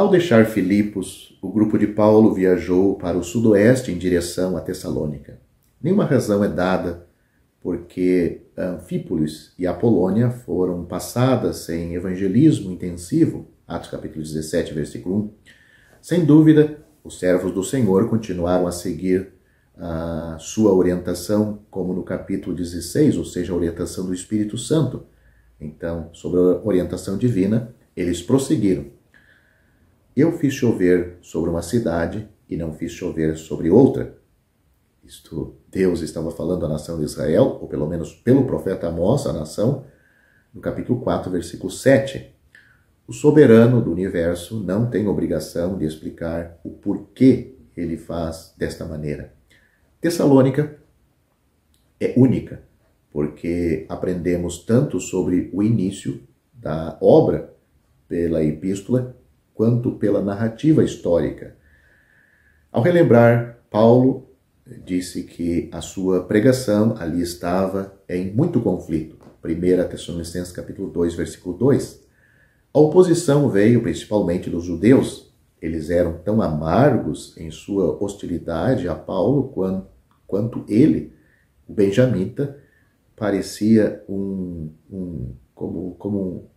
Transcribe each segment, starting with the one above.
Ao deixar Filipos, o grupo de Paulo viajou para o sudoeste em direção a Tessalônica. Nenhuma razão é dada porque Anfípolis e Apolônia foram passadas em evangelismo intensivo, Atos capítulo 17, versículo 1. Sem dúvida, os servos do Senhor continuaram a seguir a sua orientação, como no capítulo 16, ou seja, a orientação do Espírito Santo. Então, sobre a orientação divina, eles prosseguiram. Eu fiz chover sobre uma cidade e não fiz chover sobre outra. Isto, Deus estava falando à nação de Israel, ou pelo menos pelo profeta Amós, a nação, no capítulo 4, versículo 7. O soberano do universo não tem obrigação de explicar o porquê ele faz desta maneira. Tessalônica é única, porque aprendemos tanto sobre o início da obra pela epístola, quanto pela narrativa histórica. Ao relembrar, Paulo disse que a sua pregação ali estava em muito conflito. 1 Tessalonicenses capítulo 2, versículo 2. A oposição veio principalmente dos judeus. Eles eram tão amargos em sua hostilidade a Paulo quanto ele, o benjamita, parecia como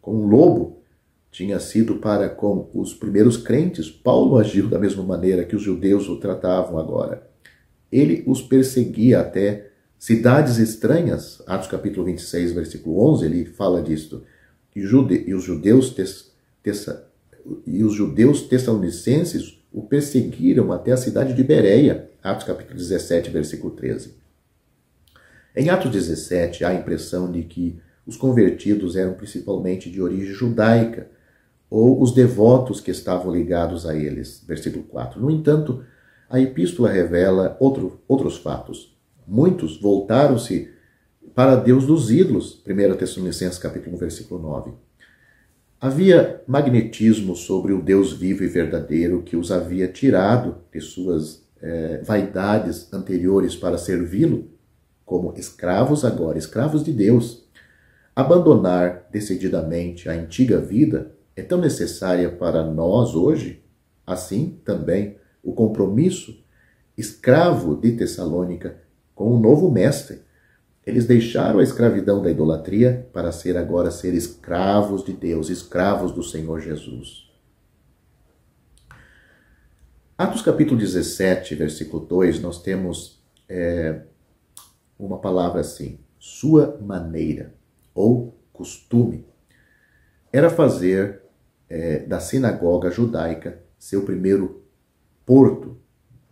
um lobo tinha sido para com os primeiros crentes. Paulo agiu da mesma maneira que os judeus o tratavam agora. Ele os perseguia até cidades estranhas. Atos capítulo 26, versículo 11, ele fala disto. E os judeus tessalonicenses o perseguiram até a cidade de Bereia. Atos capítulo 17, versículo 13. Em Atos 17, há a impressão de que os convertidos eram principalmente de origem judaica, ou os devotos que estavam ligados a eles. Versículo 4. No entanto, a epístola revela outros fatos. Muitos voltaram-se para Deus dos ídolos. 1 Tessalonicenses capítulo 1, versículo 9. Havia magnetismo sobre o Deus vivo e verdadeiro que os havia tirado de suas vaidades anteriores para servi-lo, como escravos agora, escravos de Deus. Abandonar decididamente a antiga vida é tão necessária para nós hoje, assim também o compromisso escravo de Tessalônica com o novo mestre. Eles deixaram a escravidão da idolatria para agora ser escravos de Deus, escravos do Senhor Jesus. Atos capítulo 17, versículo 2, nós temos uma palavra assim, sua maneira ou costume. Era fazer da sinagoga judaica seu primeiro porto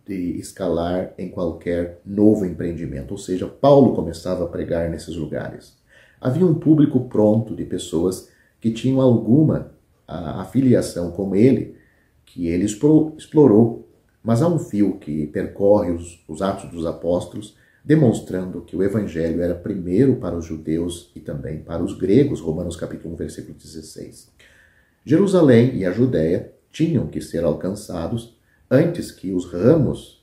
de escalar em qualquer novo empreendimento. Ou seja, Paulo começava a pregar nesses lugares. Havia um público pronto de pessoas que tinham alguma afiliação com ele, que ele explorou. Mas há um fio que percorre os Atos dos Apóstolos, demonstrando que o evangelho era primeiro para os judeus e também para os gregos, Romanos capítulo 1, versículo 16. Jerusalém e a Judéia tinham que ser alcançados antes que os ramos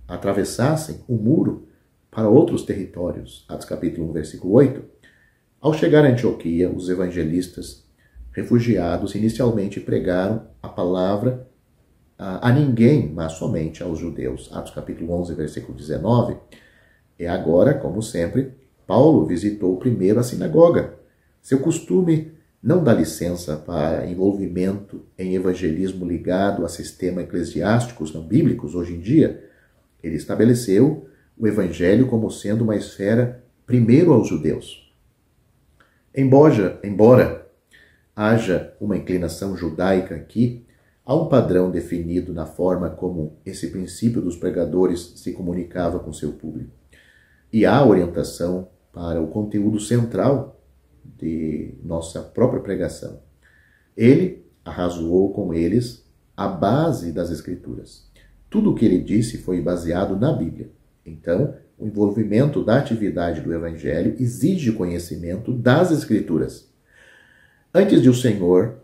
atravessassem o muro para outros territórios. Atos capítulo 1, versículo 8. Ao chegar a Antioquia, os evangelistas refugiados inicialmente pregaram a palavra a ninguém, mas somente aos judeus. Atos capítulo 11, versículo 19. E agora, como sempre, Paulo visitou primeiro a sinagoga. Seu costume não dá licença para envolvimento em evangelismo ligado a sistemas eclesiásticos não bíblicos hoje em dia. Ele estabeleceu o evangelho como sendo uma esfera primeiro aos judeus. Embora haja uma inclinação judaica aqui, há um padrão definido na forma como esse princípio dos pregadores se comunicava com seu público. E há orientação para o conteúdo central de nossa própria pregação. Ele arrazoou com eles a base das Escrituras. Tudo o que ele disse foi baseado na Bíblia. Então, o envolvimento da atividade do Evangelho exige conhecimento das Escrituras. Antes de o Senhor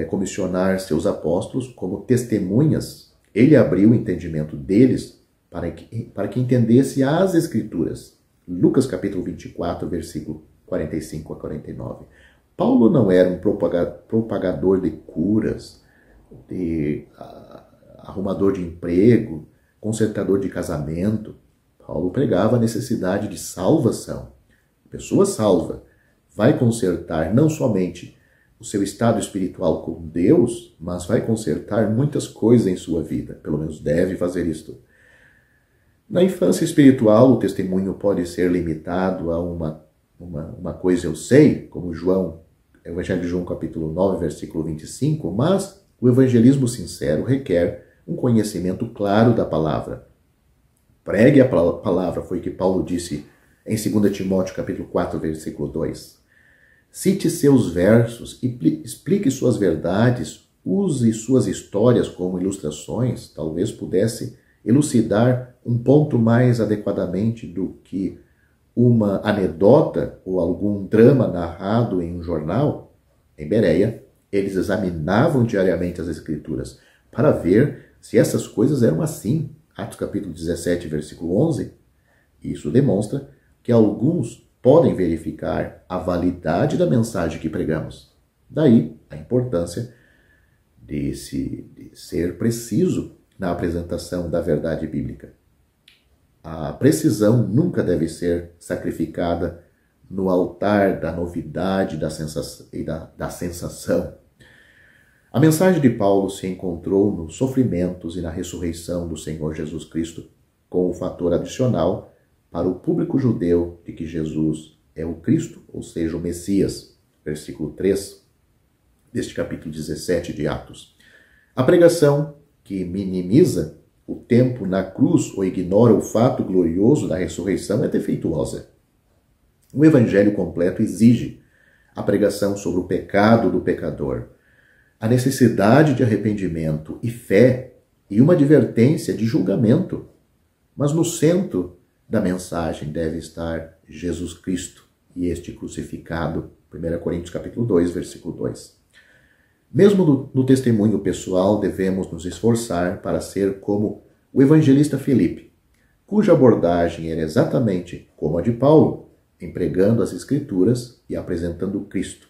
comissionar seus apóstolos como testemunhas, ele abriu o entendimento deles para que entendesse as Escrituras. Lucas capítulo 24, versículo 45 a 49. Paulo não era um propagador de curas, de arrumador de emprego, consertador de casamento. Paulo pregava a necessidade de salvação. A pessoa salva vai consertar não somente o seu estado espiritual com Deus, mas vai consertar muitas coisas em sua vida. Pelo menos deve fazer isto. Na infância espiritual, o testemunho pode ser limitado a uma coisa eu sei, como Evangelho de João capítulo 9, versículo 25, mas o evangelismo sincero requer um conhecimento claro da palavra. Pregue a palavra, foi o que Paulo disse em 2 Timóteo capítulo 4, versículo 2. Cite seus versos, explique suas verdades, use suas histórias como ilustrações, talvez pudesse elucidar um ponto mais adequadamente do que uma anedota ou algum drama narrado em um jornal. Em Bereia, eles examinavam diariamente as Escrituras para ver se essas coisas eram assim. Atos capítulo 17, versículo 11. Isso demonstra que alguns podem verificar a validade da mensagem que pregamos. Daí a importância de ser preciso na apresentação da verdade bíblica. A precisão nunca deve ser sacrificada no altar da novidade e da sensação. A mensagem de Paulo se encontrou nos sofrimentos e na ressurreição do Senhor Jesus Cristo, com o fator adicional para o público judeu de que Jesus é o Cristo, ou seja, o Messias. Versículo 3 deste capítulo 17 de Atos. A pregação que minimiza o tempo na cruz ou ignora o fato glorioso da ressurreição é defeituosa. O evangelho completo exige a pregação sobre o pecado do pecador, a necessidade de arrependimento e fé e uma advertência de julgamento. Mas no centro da mensagem deve estar Jesus Cristo e este crucificado. 1 Coríntios capítulo 2, versículo 2. Mesmo no testemunho pessoal, devemos nos esforçar para ser como o evangelista Filipe, cuja abordagem era exatamente como a de Paulo, empregando as Escrituras e apresentando Cristo.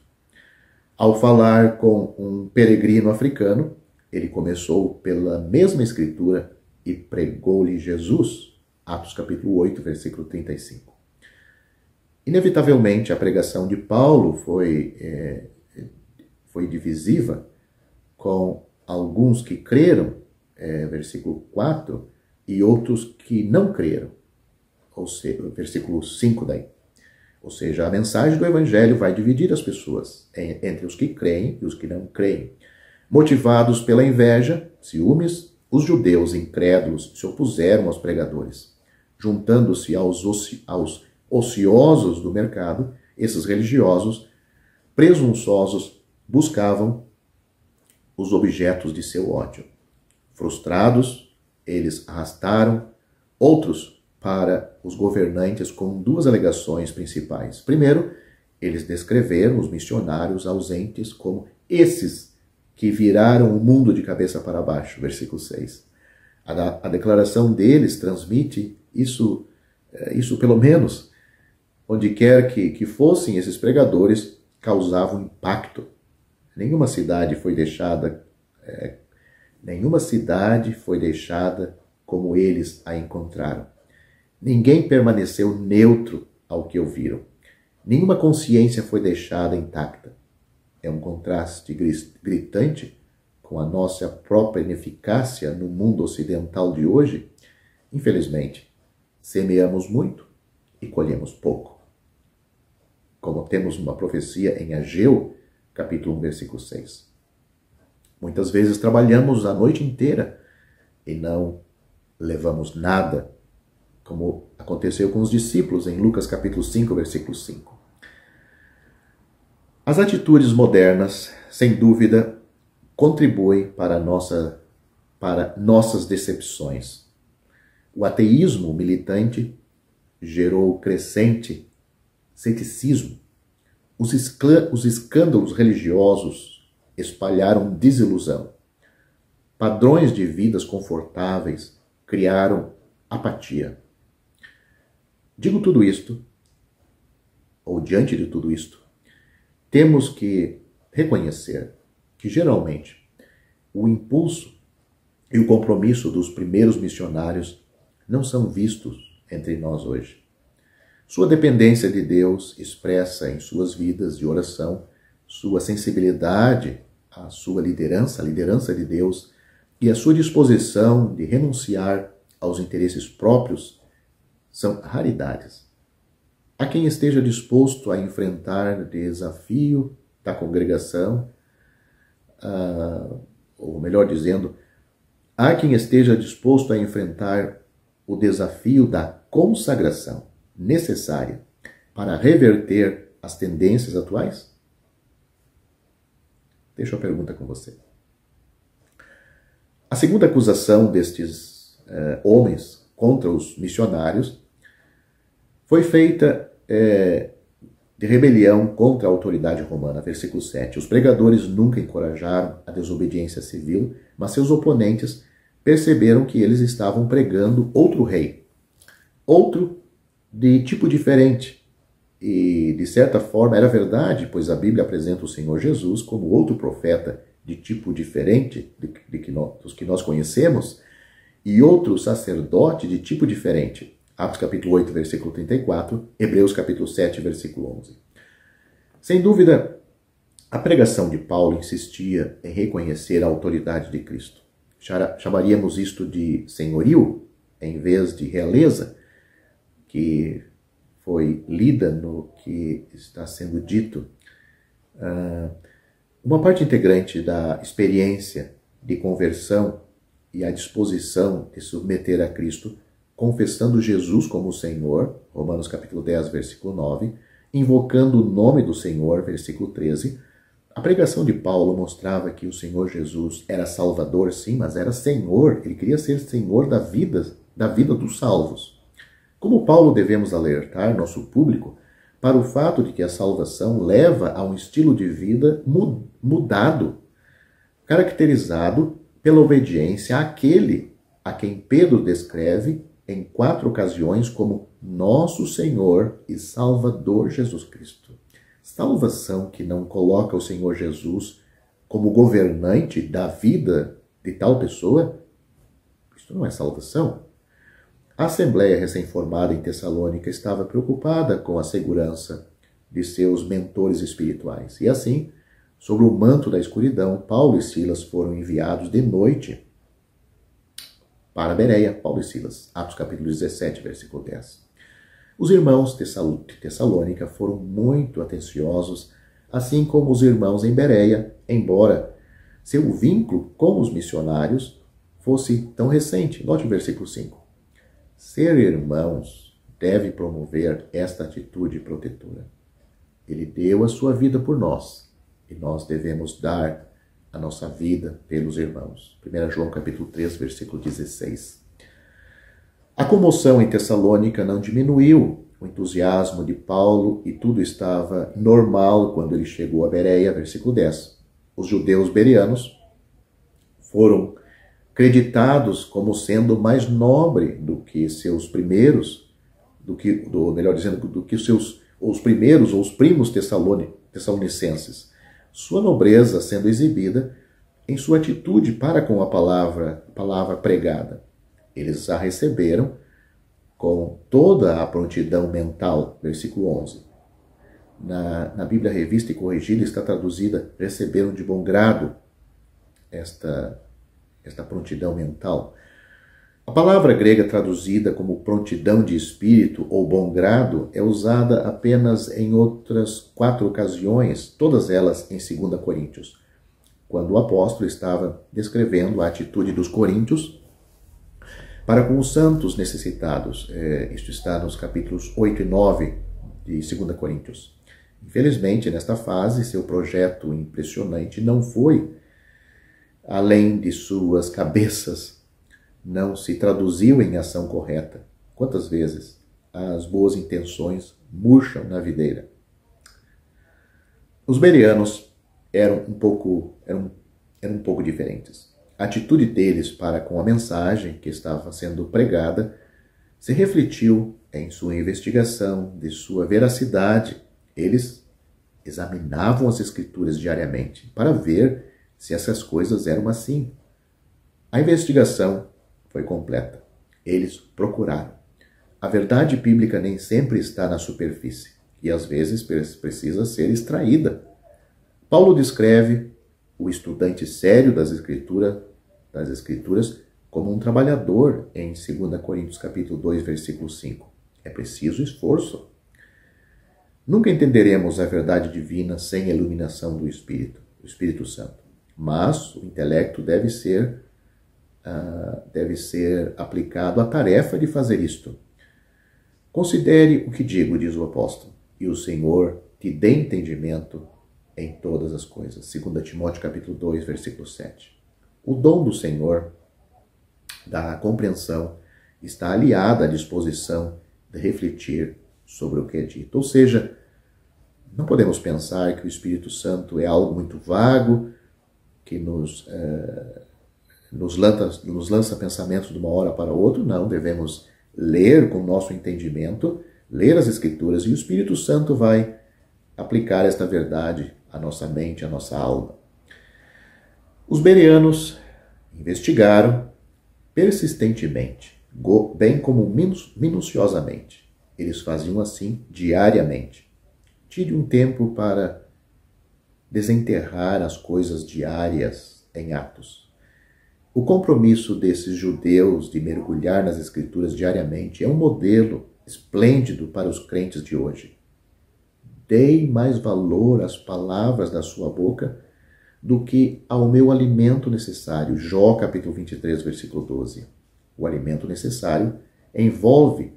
Ao falar com um peregrino africano, ele começou pela mesma Escritura e pregou-lhe Jesus. Atos capítulo 8, versículo 35. Inevitavelmente, a pregação de Paulo foi divisiva, com alguns que creram, versículo 4, e outros que não creram, ou seja, versículo 5 daí. Ou seja, a mensagem do Evangelho vai dividir as pessoas entre os que creem e os que não creem. Motivados pela inveja, ciúmes, os judeus incrédulos se opuseram aos pregadores. Juntando-se aos ociosos do mercado, esses religiosos, presunçosos, buscavam os objetos de seu ódio. Frustrados, eles arrastaram outros para os governantes com duas alegações principais. Primeiro, eles descreveram os missionários ausentes como esses que viraram o mundo de cabeça para baixo. Versículo 6. A declaração deles transmite isso pelo menos, onde quer que fossem esses pregadores, causava um impacto. Nenhuma cidade foi deixada como eles a encontraram. Ninguém permaneceu neutro ao que ouviram. Nenhuma consciência foi deixada intacta. É um contraste gritante com a nossa própria ineficácia no mundo ocidental de hoje. Infelizmente, semeamos muito e colhemos pouco. Como temos uma profecia em Ageu, capítulo 1, versículo 6. Muitas vezes trabalhamos a noite inteira e não levamos nada, como aconteceu com os discípulos em Lucas capítulo 5, versículo 5. As atitudes modernas, sem dúvida, contribuem para nossas decepções. O ateísmo militante gerou crescente ceticismo. Os escândalos religiosos espalharam desilusão. Padrões de vidas confortáveis criaram apatia. Diante de tudo isto, temos que reconhecer que, geralmente, o impulso e o compromisso dos primeiros missionários não são vistos entre nós hoje. Sua dependência de Deus expressa em suas vidas de oração, sua sensibilidade à sua liderança, a liderança de Deus, e a sua disposição de renunciar aos interesses próprios são raridades. Há quem esteja disposto a enfrentar o desafio da congregação, ou melhor dizendo, há quem esteja disposto a enfrentar o desafio da consagração necessária para reverter as tendências atuais? Deixo a pergunta com você. A segunda acusação destes homens contra os missionários foi feita de rebelião contra a autoridade romana, versículo 7. Os pregadores nunca encorajaram a desobediência civil, mas seus oponentes perceberam que eles estavam pregando outro rei, outro de tipo diferente. E, de certa forma, era verdade, pois a Bíblia apresenta o Senhor Jesus como outro profeta de tipo diferente dos que nós conhecemos, e outro sacerdote de tipo diferente. Atos capítulo 8, versículo 34, Hebreus capítulo 7, versículo 11. Sem dúvida, a pregação de Paulo insistia em reconhecer a autoridade de Cristo. Chamaríamos isto de senhorio, em vez de realeza, que foi lida no que está sendo dito. Uma parte integrante da experiência de conversão e a disposição de submeter a Cristo, confessando Jesus como Senhor, Romanos capítulo 10, versículo 9, invocando o nome do Senhor, versículo 13, a pregação de Paulo mostrava que o Senhor Jesus era Salvador, sim, mas era Senhor. Ele queria ser Senhor da vida dos salvos. Como Paulo, devemos alertar nosso público para o fato de que a salvação leva a um estilo de vida mudado, caracterizado pela obediência àquele a quem Pedro descreve em 4 ocasiões como nosso Senhor e Salvador Jesus Cristo. Salvação que não coloca o Senhor Jesus como governante da vida de tal pessoa, isto não é salvação. A Assembleia recém-formada em Tessalônica estava preocupada com a segurança de seus mentores espirituais. E assim, sob o manto da escuridão, Paulo e Silas foram enviados de noite para Bereia, Paulo e Silas, Atos capítulo 17, versículo 10. Os irmãos de Tessalônica foram muito atenciosos, assim como os irmãos em Bereia, embora seu vínculo com os missionários fosse tão recente. Note o versículo 5. Ser irmãos deve promover esta atitude protetora. Ele deu a sua vida por nós, e nós devemos dar a nossa vida pelos irmãos. 1 João capítulo 3, versículo 16. A comoção em Tessalônica não diminuiu o entusiasmo de Paulo e tudo estava normal quando ele chegou a Bereia, versículo 10. Os judeus bereanos foram creditados como sendo mais nobre do que seus primeiros, do que os primeiros ou os primos tessalonicenses. Sua nobreza sendo exibida em sua atitude para com a palavra pregada. Eles a receberam com toda a prontidão mental, versículo 11. Na Bíblia Revista e Corrigida está traduzida, receberam de bom grado esta prontidão mental. A palavra grega traduzida como prontidão de espírito ou bom grado é usada apenas em outras 4 ocasiões, todas elas em 2 Coríntios, quando o apóstolo estava descrevendo a atitude dos coríntios para com os santos necessitados. Isto está nos capítulos 8 e 9 de 2 Coríntios. Infelizmente, nesta fase, seu projeto impressionante não foi além de suas cabeças, não se traduziu em ação correta. Quantas vezes as boas intenções murcham na videira? Os bereanos eram um pouco diferentes. A atitude deles para com a mensagem que estava sendo pregada se refletiu em sua investigação de sua veracidade. Eles examinavam as Escrituras diariamente para ver se essas coisas eram assim. A investigação foi completa. Eles procuraram. A verdade bíblica nem sempre está na superfície e às vezes precisa ser extraída. Paulo descreve o estudante sério das Escrituras como um trabalhador em 2 Coríntios capítulo 2, versículo 5. É preciso esforço. Nunca entenderemos a verdade divina sem a iluminação do Espírito Santo. Mas o intelecto deve ser aplicado à tarefa de fazer isto. Considere o que digo, diz o apóstolo, e o Senhor te dê entendimento em todas as coisas. 2 Timóteo capítulo 2, versículo 7. O dom do Senhor, da compreensão, está aliado à disposição de refletir sobre o que é dito. Ou seja, não podemos pensar que o Espírito Santo é algo muito vago, que nos lança pensamentos de uma hora para outra. Não, devemos ler com o nosso entendimento, ler as Escrituras, e o Espírito Santo vai aplicar esta verdade à nossa mente, à nossa alma. Os bereanos investigaram persistentemente, bem como minuciosamente. Eles faziam assim diariamente. Tire um tempo para desenterrar as coisas diárias em Atos. O compromisso desses judeus de mergulhar nas Escrituras diariamente é um modelo esplêndido para os crentes de hoje. Dei mais valor às palavras da sua boca do que ao meu alimento necessário. Jó, capítulo 23, versículo 12. O alimento necessário envolve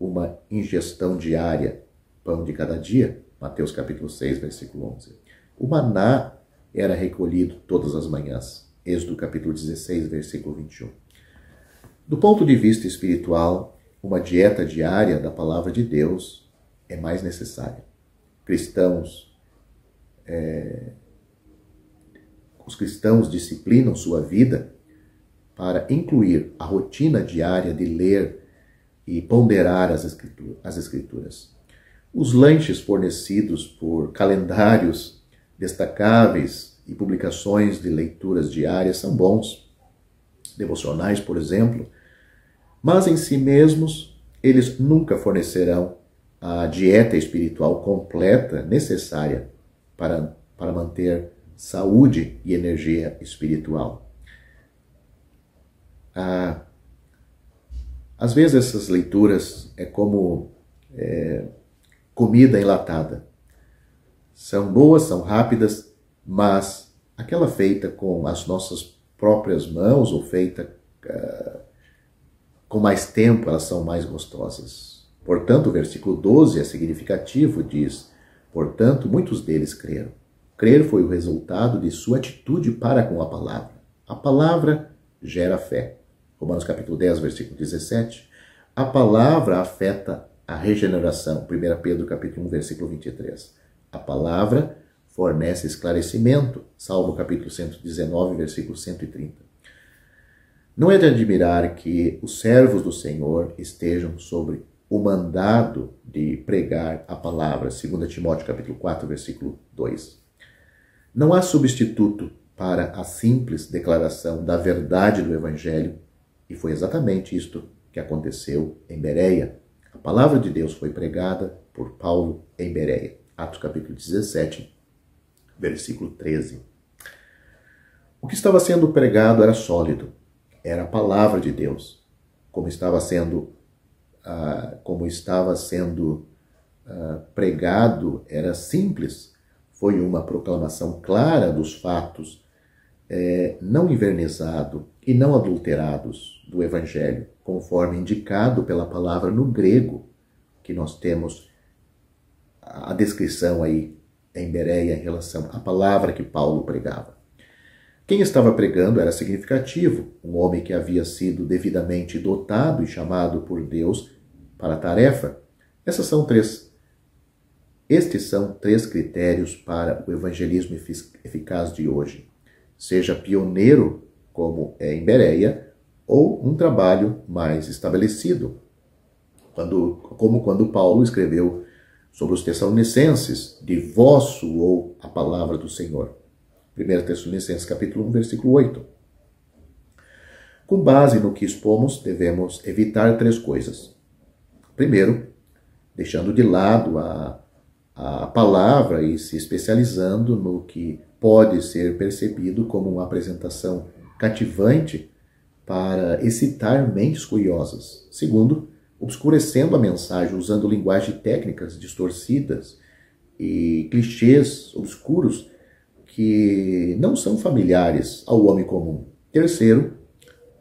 uma ingestão diária, pão de cada dia. Mateus, capítulo 6, versículo 11. O maná era recolhido todas as manhãs. Êxodo, capítulo 16, versículo 21. Do ponto de vista espiritual, uma dieta diária da palavra de Deus é mais necessária. Os cristãos disciplinam sua vida para incluir a rotina diária de ler e ponderar as Escrituras. Os lanches fornecidos por calendários destacáveis e publicações de leituras diárias são bons, devocionais, por exemplo, mas em si mesmos eles nunca fornecerão a dieta espiritual completa necessária para manter saúde e energia espiritual. Às vezes essas leituras é como comida enlatada. São boas, são rápidas, mas aquela feita com as nossas próprias mãos ou feita com mais tempo, elas são mais gostosas. Portanto, o versículo 12 é significativo, diz: portanto, muitos deles creram. Crer foi o resultado de sua atitude para com a palavra. A palavra gera fé. Romanos capítulo 10, versículo 17. A palavra afeta a regeneração. 1 Pedro capítulo 1, versículo 23. A palavra fornece esclarecimento. Salmo capítulo 119, versículo 130. Não é de admirar que os servos do Senhor estejam sobre o mandado de pregar a palavra. 2 Timóteo capítulo 4, versículo 2. Não há substituto para a simples declaração da verdade do Evangelho, e foi exatamente isto que aconteceu em Bereia. A palavra de Deus foi pregada por Paulo em Bereia. Atos capítulo 17, versículo 13. O que estava sendo pregado era sólido, era a palavra de Deus. Como estava sendo pregado, era simples. Foi uma proclamação clara dos fatos, não invernizado e não adulterados do Evangelho, conforme indicado pela palavra no grego, que nós temos a descrição aí em Bereia em relação à palavra que Paulo pregava. Quem estava pregando era significativo, um homem que havia sido devidamente dotado e chamado por Deus para a tarefa. Estes são três critérios para o evangelismo eficaz de hoje. Seja pioneiro, como é em Bereia, ou um trabalho mais estabelecido, como quando Paulo escreveu Sobre os Tessalonicenses, de vós soou a palavra do Senhor. 1 Tessalonicenses capítulo 1, versículo 8. Com base no que expomos, devemos evitar 3 coisas. Primeiro, deixando de lado a palavra e se especializando no que pode ser percebido como uma apresentação cativante para excitar mentes curiosas. Segundo, obscurecendo a mensagem usando linguagem técnicas distorcidas e clichês obscuros que não são familiares ao homem comum. Terceiro,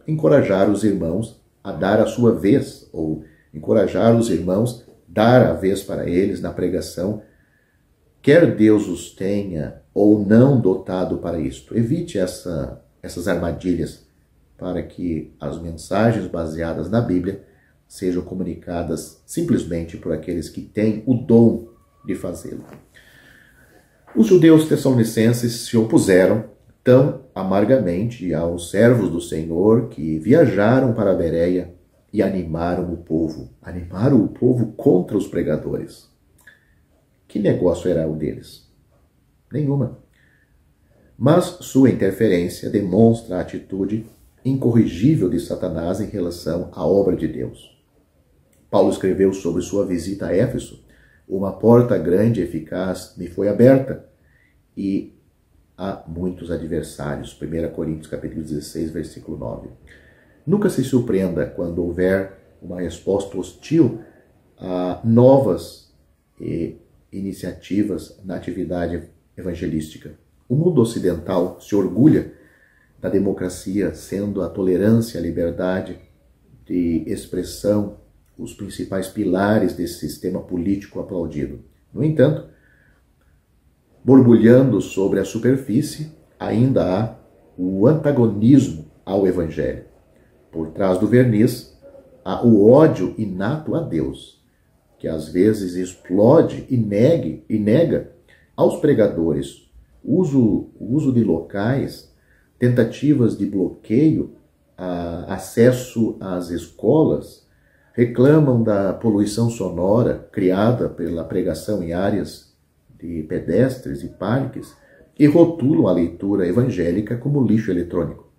encorajar os irmãos a dar a sua vez, ou encorajar os irmãos a dar a vez para eles na pregação, quer Deus os tenha ou não dotado para isto. Evite essas armadilhas para que as mensagens baseadas na Bíblia sejam comunicadas simplesmente por aqueles que têm o dom de fazê-lo. Os judeus tessalonicenses se opuseram tão amargamente aos servos do Senhor que viajaram para a Bereia e animaram o povo. Animaram o povo contra os pregadores. Que negócio era o deles? Nenhuma. Mas sua interferência demonstra a atitude incorrigível de Satanás em relação à obra de Deus. Paulo escreveu sobre sua visita a Éfeso: uma porta grande e eficaz me foi aberta e há muitos adversários. 1 Coríntios capítulo 16, versículo 9. Nunca se surpreenda quando houver uma resposta hostil a novas iniciativas na atividade evangelística. O mundo ocidental se orgulha da democracia, sendo a tolerância e a liberdade de expressão os principais pilares desse sistema político aplaudido. No entanto, borbulhando sobre a superfície, ainda há o antagonismo ao Evangelho. Por trás do verniz, há o ódio inato a Deus, que às vezes explode e nega aos pregadores o uso de locais, tentativas de bloqueio, acesso às escolas, reclamam da poluição sonora criada pela pregação em áreas de pedestres e parques e rotulam a leitura evangélica como lixo eletrônico.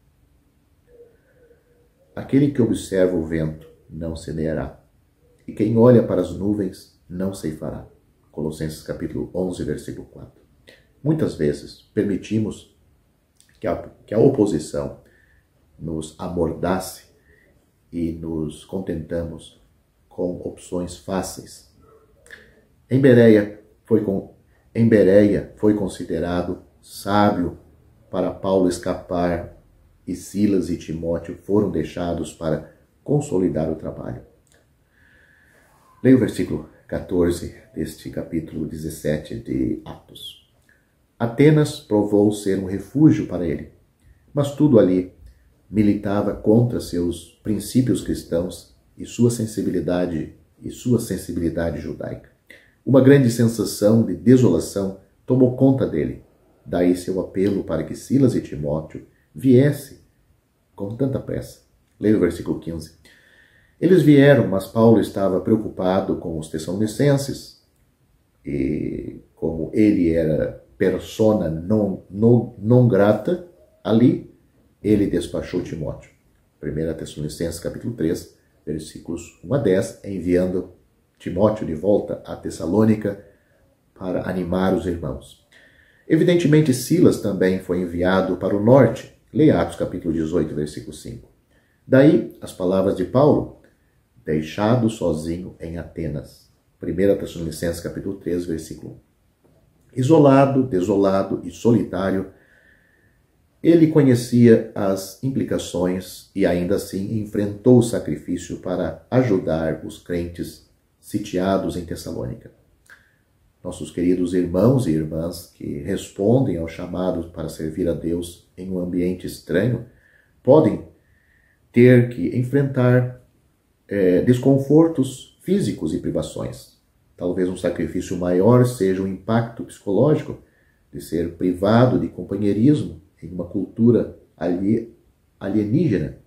Aquele que observa o vento não semeará, e quem olha para as nuvens não ceifará. Colossenses capítulo 11, versículo 4. Muitas vezes permitimos que a oposição nos amordace e nos contentamos com opções fáceis. Em Bereia foi considerado sábio para Paulo escapar e Silas e Timóteo foram deixados para consolidar o trabalho. Leia o versículo 14 deste capítulo 17 de Atos. Atenas provou ser um refúgio para ele, mas tudo ali militava contra seus princípios cristãos e sua sensibilidade judaica. Uma grande sensação de desolação tomou conta dele. Daí seu apelo para que Silas e Timóteo viessem com tanta pressa. Leia o versículo 15. Eles vieram, mas Paulo estava preocupado com os tessalonicenses e como ele era persona non grata ali, ele despachou Timóteo. 1 Tessalonicenses capítulo 3, versículos 1 a 10, enviando Timóteo de volta a Tessalônica para animar os irmãos. Evidentemente, Silas também foi enviado para o norte. Leia Atos capítulo 18, versículo 5. Daí as palavras de Paulo, deixado sozinho em Atenas. 1 Tessalonicenses capítulo 3, versículo 1. Isolado, desolado e solitário, ele conhecia as implicações e ainda assim enfrentou o sacrifício para ajudar os crentes sitiados em Tessalônica. Nossos queridos irmãos e irmãs que respondem ao chamado para servir a Deus em um ambiente estranho podem ter que enfrentar desconfortos físicos e privações. Talvez um sacrifício maior seja o impacto psicológico de ser privado de companheirismo em uma cultura alienígena,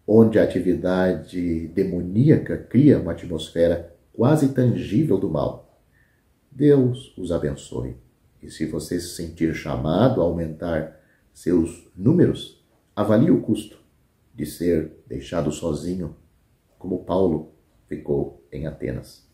onde a atividade demoníaca cria uma atmosfera quase tangível do mal. Deus os abençoe. E se você se sentir chamado a aumentar seus números, avalie o custo de ser deixado sozinho, como Paulo ficou em Atenas.